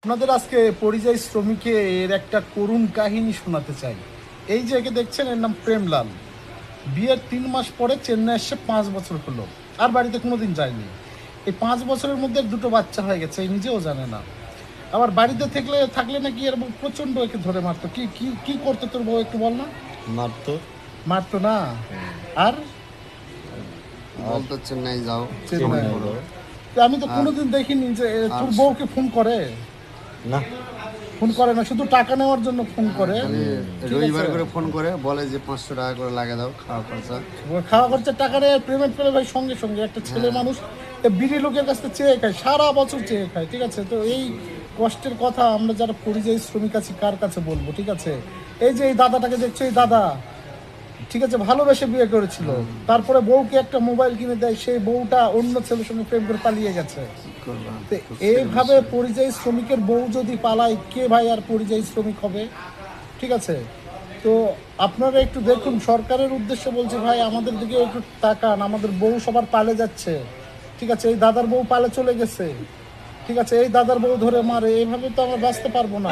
আপনাদের আজকে পরিযায়ী শ্রমিকের একটা করুণ কাহিনী শোনাতে চাই। এই যে একে দেখছেন, এর নাম প্রেমলাল। বিয়ের 3 মাস পরে চেন্নাই এসে 5 বছর হলো, আর বাড়িতে কোনোদিন যায়নি। এই 5 বছরের মধ্যে 2টো বাচ্চা হয়ে গেছে, এই নিজেও জানে না। আবার বাড়িতে থাকলে নাকি এর বউ প্রচণ্ড একে ধরে মারতো। কি কি কি করতো তোর বউ, একটু বল না। মারতো মারতো না? আর বলতো চেন্নাই যাও। চেন্নাই হলো তো আমি তো কোনোদিন দেখিনি যে তোর বউকে ফোন করে। না, ফোন করে না, শুধু টাকা নেওয়ার জন্য ফোন করে। রবিবার করে ফোন করে বলে যে 500 টাকা করে লাগে দাও খাওয়া খরচা। খাওয়া খরচা টাকা নেয়, পেমেন্ট পেলে ভাই সঙ্গে সঙ্গে। একটা ছেলে মানুষ বিড়ি লোকের কাছ থেকে চেয়ে খায়, সারা বছর চেয়ে খায়, ঠিক আছে? তো এই কষ্টের কথা আমরা যারা পরিযায়ী শ্রমিক আছি কার কাছে বলবো, ঠিক আছে? এই যে এই দাদাটাকে দেখছো, এই দাদা, ঠিক আছে, ভালোবেসে বিয়ে করেছিল, তারপরে বউকে একটা মোবাইল কিনে দেয়, সেই বউটা অন্য ছেলের সঙ্গে প্রেম করে পালিয়ে গেছে। তো এইভাবে পরিযায়ী শ্রমিকের বউ যদি পালায়, কে ভাই আর পরিযায়ী শ্রমিক হবে? ঠিক আছে? তো আপনারা একটু দেখুন, সরকারের উদ্দেশ্যে বলছি ভাই, আমাদের দিকে একটু তাকান। আমাদের বউ সবার পালে যাচ্ছে, ঠিক আছে? এই দাদার বউ পালে চলে গেছে, ঠিক আছে? এই দাদার বউ ধরে মারে, এইভাবে তো আমরা বাঁচতে পারবো না।